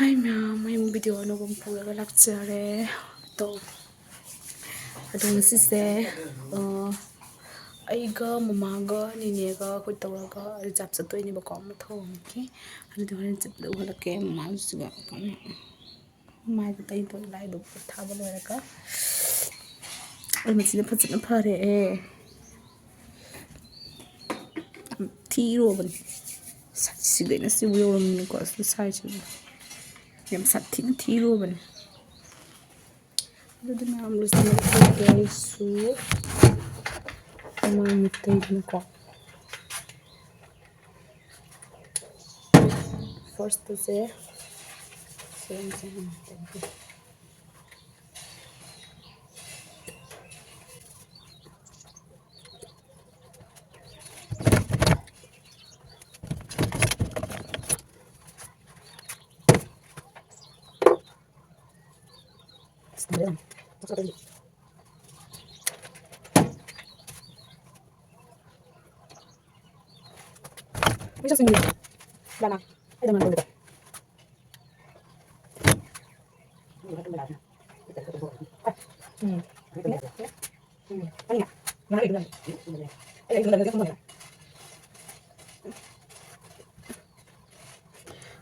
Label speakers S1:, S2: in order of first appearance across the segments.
S1: Hi ma'am, may video ano kung pula lecture to adong sise aiga mamaga ninega khoi tawaga reserve sa toy ni ba ko ma thong ki ani do ren chip lo la ke ma suga mai ko tai to lai do tha ba lo ka ai ma sine phachna phare thi ro ban si de na si wo ni ko su sai chi yam sat thi ro ban do na am lu sine ke su ma mi tai ni ko first to say same bisa sendiri lana ada mana boleh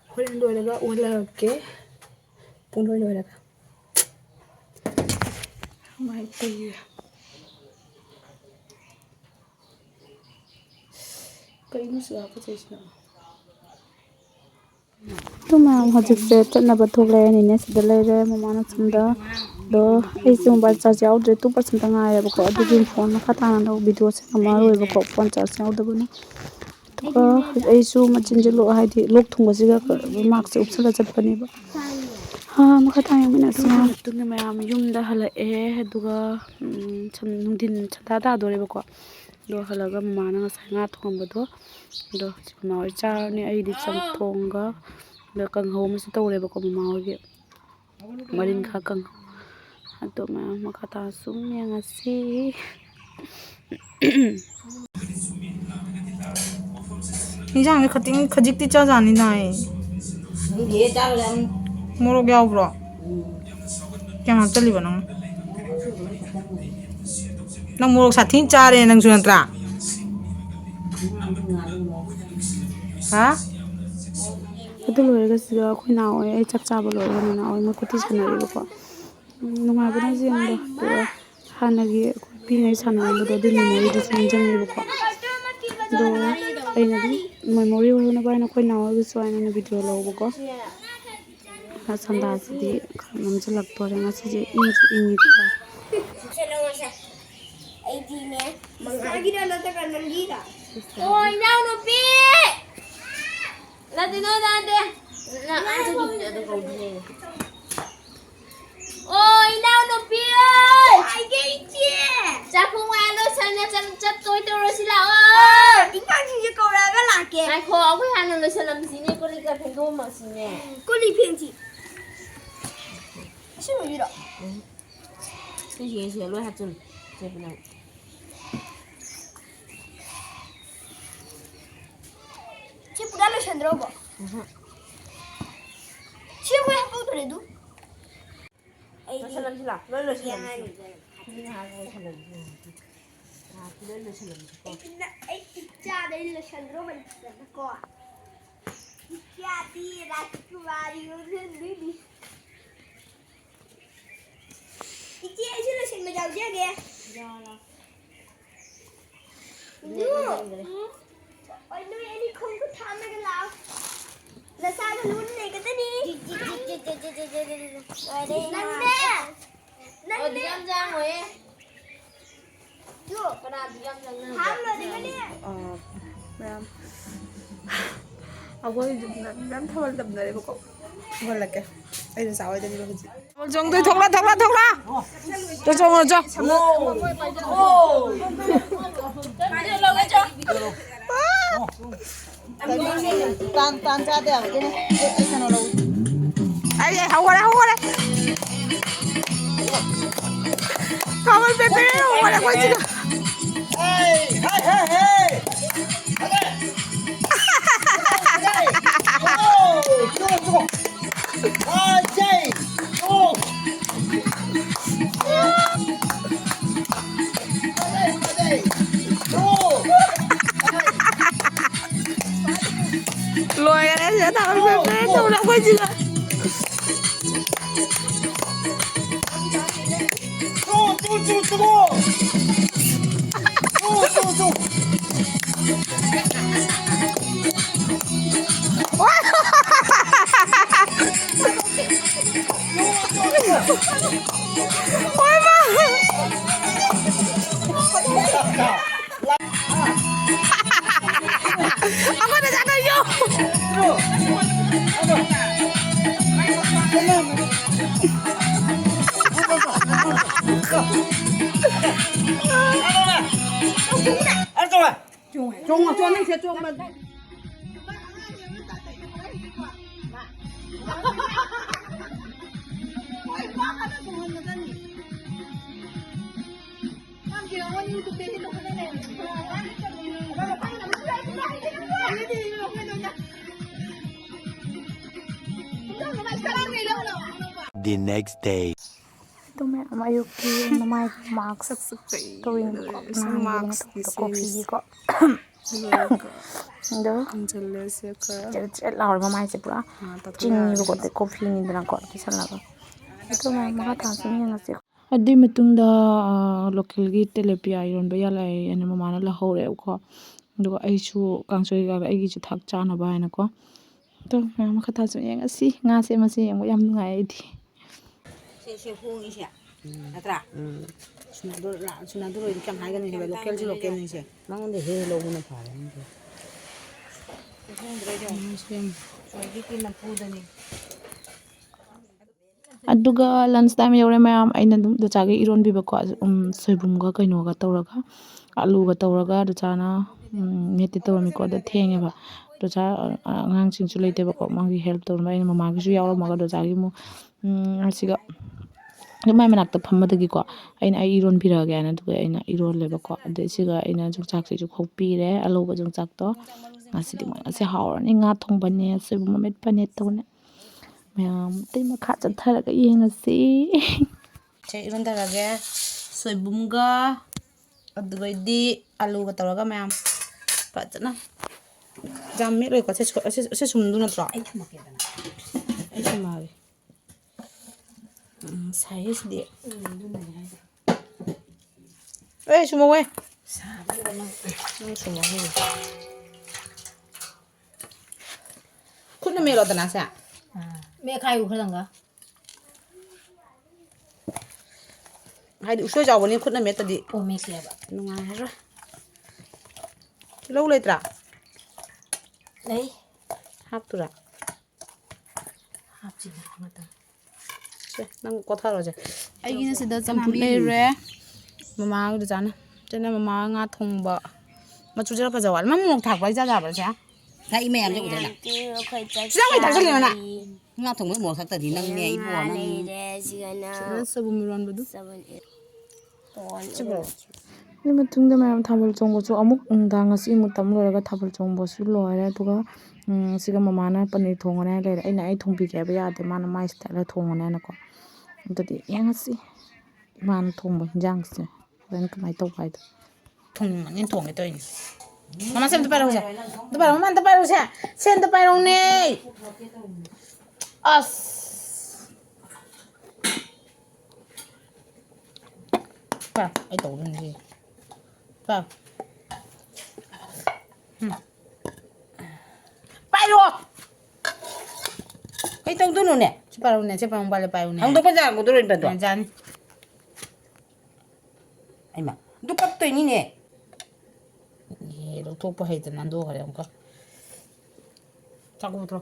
S1: Horen dua laga ulah ke pun dua laga mai tai kai nu sa pa chesna to ma hajik se chana ba thole ni ne sida lere mamana chunda do ai chung ba charge out 2% nga ya ba ko adu phone ma khata na video se amaro ba ko phone charge out da bani to ai su ma chinjilo haidi lok thungba jiga mark se upsala chatpani ba ha ma khata ya mina sa tu ne mayam yum da hala duga cham nungdin chada da dore ba ko do halaga mana nga sa nga thongba do ma cha ni ai di cham thonga da kang ho ma su tawre ba ko ma gi marin kha kang ato ma khata sum ya nga si 이장 카팅 카직티 짜지 아니나 예 짜면 모르게 하고 그러 그냥 안 잘리고 나 모르고 사틴 짜래 능 주는더라 하 ꯑꯗꯨ ꯂꯣꯏꯔꯒ ꯁꯤꯗ ꯑꯩꯈꯣꯏ ꯅꯥꯎ ꯑꯩ ꯆꯥꯛ ꯆꯥꯕ ꯂꯣꯏꯔꯒ ꯅꯥꯎ ꯑꯩ ꯃꯈꯨꯠꯇꯤ ꯁꯥꯟꯅꯔꯤꯕꯀꯣ ꯅꯨꯡꯉꯥꯏꯕꯅ ꯌꯦꯡꯕꯗꯣ ꯑꯗꯨꯒ ꯍꯥꯟꯅꯒꯤ ꯑꯩꯈꯣꯏ ꯄꯤꯉꯩ ꯁꯥꯟꯅꯔꯝꯕꯗꯣ ꯑꯗꯨ ꯃꯦꯃꯣꯔꯤꯗꯨꯁꯨ ꯅꯤꯡꯁꯤꯡꯉꯦꯕꯀꯣ ꯑꯗꯣ ꯑꯩꯅ ꯑꯗꯨꯝ ꯃꯦꯃꯣꯔꯤ ꯑꯣꯏꯅꯕ ꯍꯥꯏꯅ ꯑꯩꯈꯣꯏ ꯅꯥꯎ ꯑꯣꯏꯒꯁꯨ ꯑꯩꯅ ꯚꯤꯗꯤꯑꯣ ꯂꯧꯕꯀꯣ ꯁꯟꯗꯥꯁꯤꯗꯤ ꯈꯔ ꯉꯝꯁꯤꯜꯂꯛꯇꯣꯔꯦ ꯉꯁꯤꯁꯦ ꯏꯪꯁꯨ ꯏꯪꯉꯤꯀꯣ
S2: ꯑꯩꯗꯤꯅꯦ ꯃꯉꯥꯒꯤꯔ ꯅꯠꯇ꯭ꯔꯒ ꯅꯪꯒꯤꯔ ꯑꯣ ꯏꯅꯥꯎꯅꯨꯄꯤ ꯅꯠꯇꯦ ꯑꯣ ꯏꯅꯥꯎꯅꯨꯄꯤ ꯑꯩꯒꯤ ꯏꯆꯦ ꯆꯥꯛꯈꯨꯝ ꯂꯣꯏꯁꯟꯅ ꯆꯠꯇꯣꯏ ꯇꯧꯔꯁꯤ ꯂꯥꯛꯑꯣ ꯏꯟꯈꯥꯡꯁꯤꯡꯁꯦ ꯀꯧꯔꯛꯑꯒ ꯂꯥꯛꯀꯦ ꯉꯥꯏꯈꯣ ꯑꯩꯈꯣꯏ ꯍꯥꯟꯅ ꯂꯣꯏꯁꯜꯂꯝꯁꯤꯅꯦ ꯀꯣꯜꯂꯤꯛꯀ ꯐꯦꯡꯗꯣꯛꯑꯝꯃꯁꯤꯅꯦ ꯀꯣꯜꯂꯤꯛ ꯐꯦꯡꯁꯤ ꯏꯁꯤꯡ ꯑꯣꯏꯕꯤꯔꯣ ꯁꯤꯁꯦ ꯂꯣꯏ ꯍꯥꯞꯆꯤꯜꯂꯨ ꯆꯦꯄꯅ ꯁꯤ ꯄꯨꯔꯥ ꯂꯣꯏꯁꯟꯗ꯭ꯔꯣꯕꯣ ꯁꯤ ꯑꯩꯈꯣꯏ ꯍꯥꯞꯄꯧꯗꯣꯔꯦ ꯑꯗꯨ ꯂꯣꯏꯁꯜꯂꯝꯁꯤ ꯂꯥꯛ ꯂꯣꯏ ꯂꯣꯏꯁꯜꯂꯝꯁꯤ ꯑꯩ ꯏꯆꯥꯗꯩ ꯂꯣꯏꯁꯟꯗ꯭ꯔꯣꯕꯅꯤꯀꯣ ꯏꯆꯥꯗꯤ ꯔꯥꯖꯀꯨꯃꯥꯔꯤ ꯑꯣꯏꯔꯝꯗꯣꯏꯅꯤ 이제 애실로 신고 자우지하게. 어느 애니 콩고 타면 라. 나 사가 눈 내거든이. 난데. 어디 감장 뭐해? 요. 그나 어디 감장은. 다음로 되거니.
S1: ma'am akwai ma'am thawal dam na ko wal lake ai da sawai da ni ba ji jong doi thokla to jong jo tan cha de cái này cái nào lâu ai ai hau ra không ơi bebe hau ra quay chứ hey đâu đã quay gì rồi aku udah jaga yuk
S3: Chung à, cho nên sẽ chung mà.
S4: The next day.
S1: Ito may ayuki na may max tuwing ko na coffee ko ndo chet laur ma mai se pura chini ko te coffee ni dran ko kisan la ito may maka tansin ni ngasi adi matungda local gi telepia iron ba yala ene mama na la hore ko ndo ai chu kangsoi ga ai gi chu thak cha na ba na ko to maka tansin ni ngasi ngase masi yang yam ngai di
S3: sẽ hung đi xe, là tra, chúng tôi rồi cầm hai cái này về local chứ local này xe, mang để hết lâu nó phải đấy, hung rồi chứ, xem, rồi cái kia làm phu đây này,
S1: aduga lunch time yore mayam aina dum da chage iron bi bako soibum ga kaino ga tawraga alu ga tawraga da chana meti tawmi ko da thenge ba da cha ngang ching chu leite bako mangi help tawr mai mama gi ju yaw ma ga da chage mu asiga mai manak ta phamma dagi ko aina iron bira ga na duga aina iron le bako da siga aina ju chak se ju khopi re alu ga jung chak to ngasi di ma ase hawrani nga thong bane soibum met panet tawne mayam tay makha chatharaga yengasi
S3: sẽ iron ta cái, soi bún ga, rồi đi alu cái tàu cái mày, phải chứ na, jam miết rồi có sẽ sum đúng không ạ? Ấy xem mà, sai hết đi, ấy sum đâu vậy? Sum đâu vậy? Khuất nó mẹ lo tao nãy sao? Mẹ khai của thằng cả. Hai đứa xuôi giàu bên khuất nó mẹ tao đi. Ồ mẹ xẹp ạ. Nó ngon rồi. Lâu lấy trả. Đấy. Hấp tôi ra. Hấp gì mà ta. Chứ, nó có thở rồi chứ. Ai kia sẽ đợi chăm phút lấy rồi. Mama cứ chán. Cho nên mama ngã thùng bợ. Mà chú chưa bao giờ ăn. Mà muốn thạc vậy ra vậy chứ. Thấy mẹ em chứ cũng thế nào. Sao vậy thằng cái này mà ngao thùng mới một thằng thì nâng nghe bò nâng sabun miron bedu
S1: ni matungda mayam thabal chongbo chu amuk ungdang asi mutam loraga thabal chongbo su loire tuga siga mamana paneer thongone le aina ai thongbi ke ba yade mana mai style thongone na ko tadi yangasi man thongbo hinjang se ben kamai to pai
S3: thùng mà nên thùng cái tôi mama xem tôi bay đâu rồi tôi bay mama tôi bay đâu rồi xem tôi bay đâu nè vào ai tổ lên gì vào bay rồi cái tông tôi nè chứ bay đâu nè chứ bay không bay là bay đâu nè không tôi có ra của tôi lên bật rồi anh mà tôi cấp tôi như nè đâu thuốc bao hết nên đâu phải không có chắc cũng thôi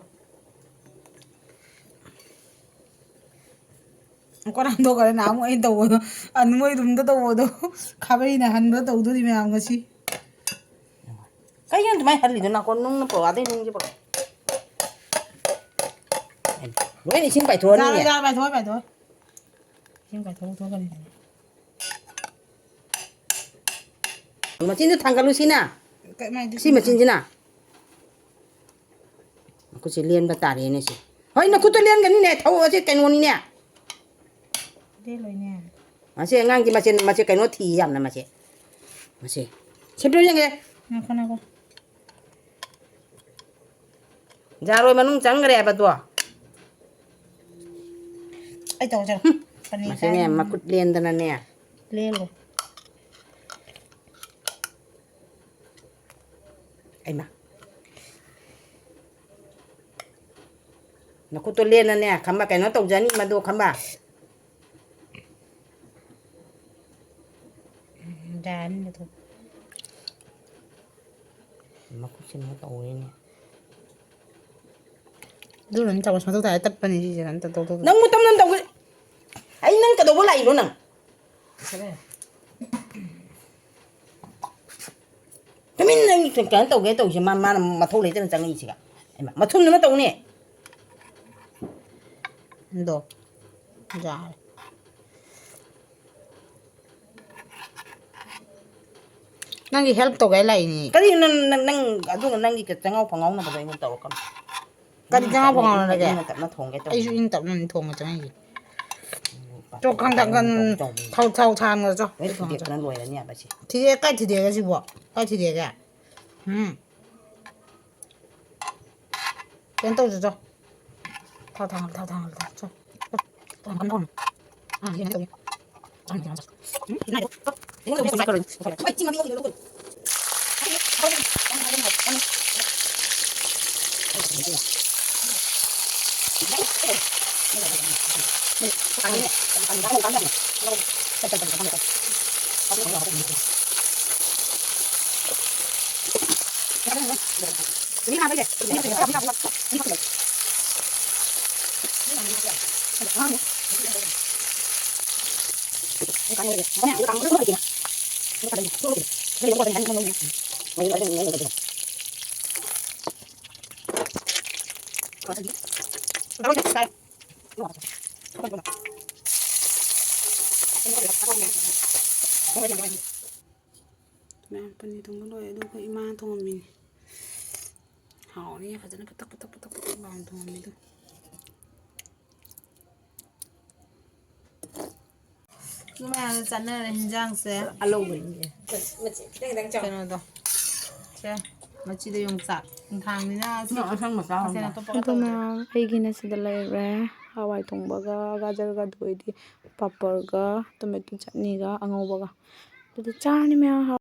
S3: con ăn đâu cái nào cũng ăn đâu ăn mới đúng đâu đâu khá bây giờ ăn đâu đâu đi mày ăn cái gì cái gì mày ăn gì đó con nung nó bỏ đây nung chứ bỏ vậy thì xin phải thôi đi ra bài thôi xin phải thôi cái này mà xin thằng cái xin à xin mà xin chứ nào cô chỉ liên bắt tải này chứ hỏi nó cô tôi liên cái này thâu ở trên cái nón này đây rồi nha mà chị ngang kia mà chị cái nó thì giảm là mà chị xếp đôi như thế nào con Jaroi manung changre ba to. Ai tau jar. Masine makut len dana ne. Lelo. Ai ma. Nó to len ne khamba kai no tau jani ma do khamba. Dan itu. Makut sin mo tau ni. Dulu ni tawas matau tay tat pa ni si jan tau. Nang mutam nang tau. Ay nang ka do wala ilo nang. Kami nang kan tau ge tau si mama ma thau le tan chang i si ka. Ai ma thum ni ma tau ni. Ndo. Ja. Nang help to gai lai ni. Kali nang adu nang ki changau phangau na ba dai mo tau kam. Kali changau phangau na ge. Na thong ge tau. Ai su in tau na thong chang ai. Cho khang dang kan thau thang rồi cho. Đấy thì nó lùi là nhẹ bà chị. Thì cái cái gì bộ? Cái thì cái. Cái đâu rồi cho. Thau thang cho. Thằng con. À hiện đây. Anh cái này. Này. Cái này không phải rồi. Phải chim mà đi đâu rồi. Mẹ pani tung cái đôi cái ima tung mình hảo đi phải cho nó tắc bằng tung mình thôi nhưng mà chắn này hình dạng sẽ alo mình cái nó đâu thế mà chỉ để dùng sạc thang đi na nó sang mà sao
S1: ꯑꯗꯨꯅ ꯑꯩꯒꯤꯅ ꯁꯤꯗ ꯂꯩꯔꯦ ꯍꯋꯥꯏ ꯊꯣꯡꯕꯒ ꯒꯥꯖꯔꯒ ꯑꯗꯨ ꯑꯣꯏꯗꯤ ꯄꯥꯄꯔꯒ tomato ꯆꯠꯅꯤꯒ ꯑꯉꯧꯕꯒ ꯑꯗꯨꯗ ꯆꯥꯔꯅꯤ ꯃꯌꯥꯝ